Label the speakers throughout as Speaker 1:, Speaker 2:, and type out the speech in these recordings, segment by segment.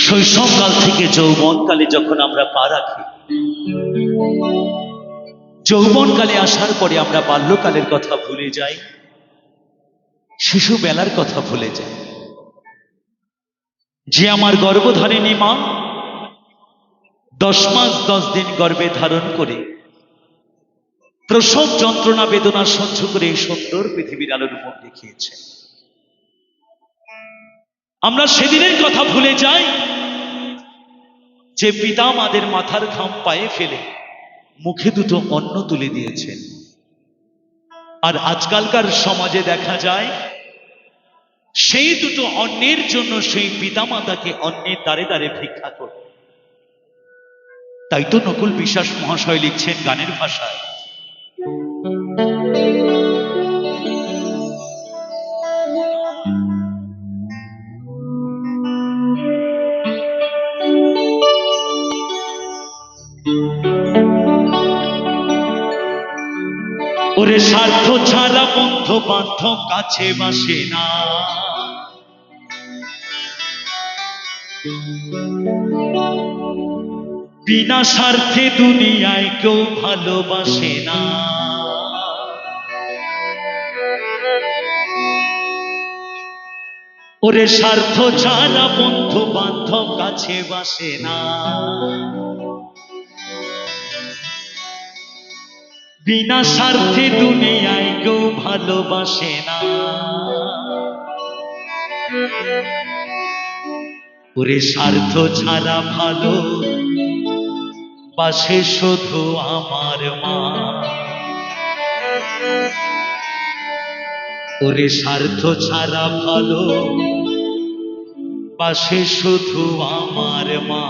Speaker 1: শৈশবকাল থেকে যৌবনকালে যখন আমরা পা রাখি, যৌবনকালে আসার পরে আমরা বাল্যকালের কথা ভুলে যাই, শিশুবেলার কথা ভুলে যাই। যে আমার গর্ভধারিণী মা 10 মাস 10 দিন গর্ভে ধারণ করে প্রসব যন্ত্রণা বেদনা সহ্য করে এই সুন্দর পৃথিবীর আলোর মুখ দেখিয়েছে, আমরা সেদিনের কথা ভুলে যাই যে পিতা আমাদের মাথার ঘাম পায়ে ফেলে মুখে দুটো অন্ন তুলে দিয়েছেন। আর আজকালকার সমাজে দেখা যায় সেই দুটো অন্নের জন্য সেই পিতামাতাকে অন্যের দ্বারে দ্বারে ভিক্ষা করে। তাই তো নকুল বিশ্বাস মহাশয় লিখছেন গানের ভাষায়, ওরে স্বার্থ ছাড়া বন্ধু বান্ধব কাছে বাসে না, বিনা স্বার্থে দুনিয়ায় কেউ ভালোবাসে না। ওরে স্বার্থ ছাড়া বন্ধু বান্ধব কাছে বাসে না, বিনা স্বার্থে দুনিয়ায় কেউ ভালোবাসে না। ওরে স্বার্থ ছাড়া ভালো বাসে শুধু আমার মা, ওরে স্বার্থ ছাড়া ভালো বাসে শুধু আমার মা।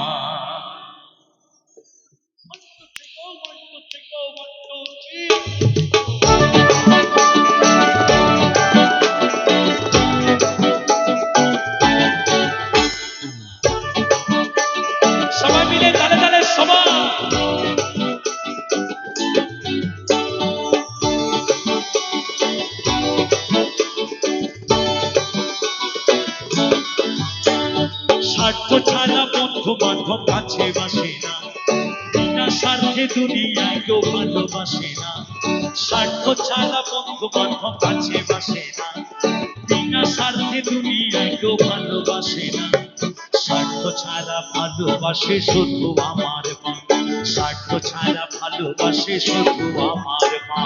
Speaker 1: সবাই মিলে তালে তালে সবাই স্বার্থ ছাড়া বন্ধু বান্ধব কাছে বাসে না, বিনা স্বার্থে দুনিয়ায় কেউ ভালোবাসে না। স্বার্থ ছাড়া বন্ধু বান্ধব কাছে বাসে না, বিনা স্বার্থে দুনিয়ায় কেউ ভালোবাসে না। স্বার্থ ছাড়া ভালোবাসে শুধু আমার মা, স্বার্থ ছাড়া ভালোবাসে শুধু আমার মা।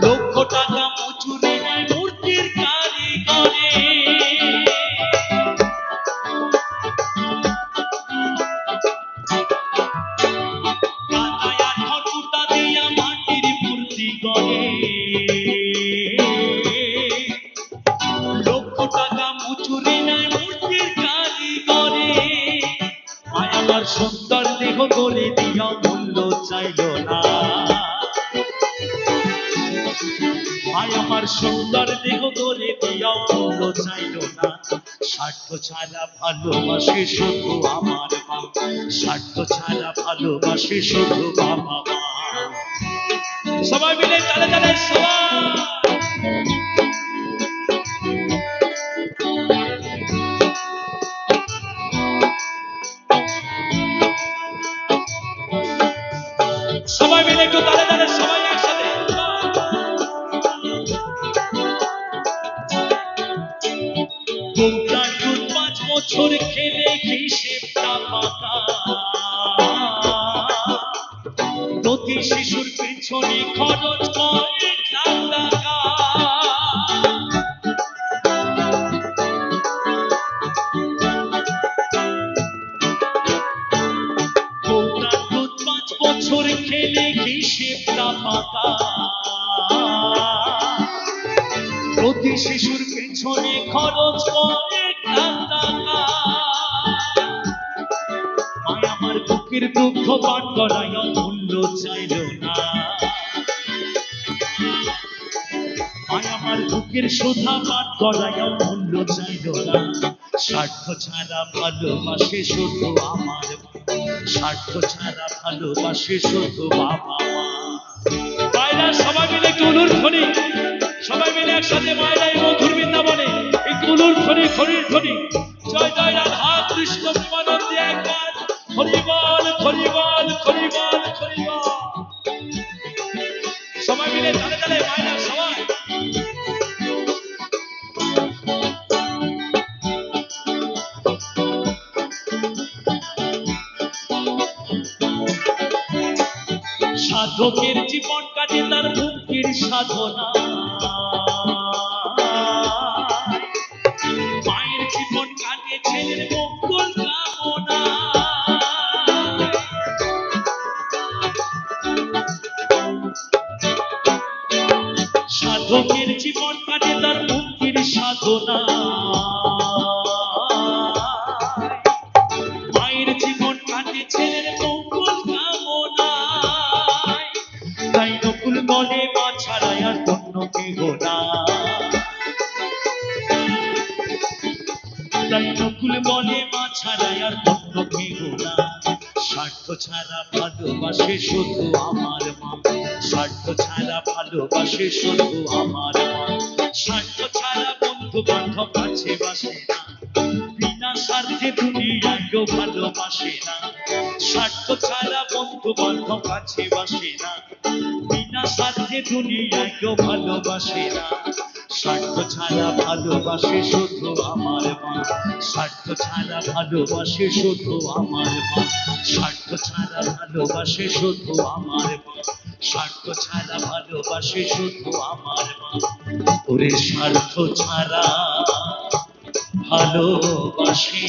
Speaker 1: লক্ষ টাকা মজুরি নেয় মূর্তির কারিগরে, কাদায়ার খড়কুটা দিয়া মাটির মূর্তি গড়ে। লক্ষ টাকা মজুরি নেয় মূর্তির কারিগরে, আমার সুন্দর দেহ গড়ে দিয়া মূল্য চাইল না, আমার সুন্দর দেহ গড়ে দিয়া মূল্য চাইল না। স্বার্থ ছাড়া ভালোবাসে শুধু আমার মা, স্বার্থ ছাড়া ভালোবাসে শুধু বাবা মা। সবাই মিলে তালে তালে সবাই সবাই মিলে একটু তালে তালে সবাই একসাথে। 5 বছর খেলে হিসেবটা পাকা, প্রতি শিশুর পেছনে খরচ করে টাকা। খেলে হিসেবটা ফাঁকা। প্রতি শিশুর পেছনে খরচ কয়েকটা টাকা। মায় আমার বুকের দুঃখ পান করায় মূল্য চাইল না। মায় আমার বুকের শোধা পান করায় মূল্য চাইল না। স্বার্থ ছাড়া ভালোবাসে শুধু আমার মা। স্বার্থ ছাড়া ভালোবাসে শুধু বাবা মা। মায়েরা সবাই মিলে একটু উলুর ধ্বনি, সবাই মিলে একসাথে মায়েরা এই মধুর বৃন্দাবনে একটু উলুর ধ্বনি, খনির ধ্বনি। জয় জয় রাধা কৃষ্ণ প্রেমানন্দে একবার হরি বল, হরি বল, হরি বল, হরি বল। সবাই মিলে তালে তালে মায়েরা সবাই। সাধকের জীবন কাটে তার মুক্তির সাধনা। মায়ের জীবন কাটে ছেলের মঙ্গল কামনা। সাধকের জীবন কাটে তার মুক্তির সাধনা। মায়ের জীবন কাটে ছেলের মঙ্গল কামনা। তাই নকুল বলে মা ছাড়া আর অন্য কেহ না। তাই নকুল বলে মা ছাড়া আর অন্য কেহ না। স্বার্থ ছাড়া ভালোবাসে শুধু আমার মা। স্বার্থ ছাড়া ভালোবাসে শুধু আমার মা। স্বার্থ ছাড়া বন্ধু বান্ধব কাছে বাসে না। বিনা স্বার্থে দুনিয়ায় কেউ ভালোবাসে না। স্বার্থ ছাড়া বন্ধু বান্ধব কাছে বাসে না। বিনা স্বার্থে দুনিয়ায় কেউ ভালোবাসে না। স্বার্থ ছাড়া ভালোবাসে শুধু আমার মা। স্বার্থ ছাড়া ভালোবাসে শুধু আমার মা। স্বার্থ ছাড়া ভালোবাসে শুধু আমার মা। স্বার্থ ছাড়া ভালোবাসে শুধু আমার মা। ওরে স্বার্থ ছাড়া ভালোবাসে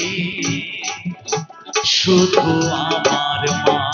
Speaker 1: শুধু আমার মা।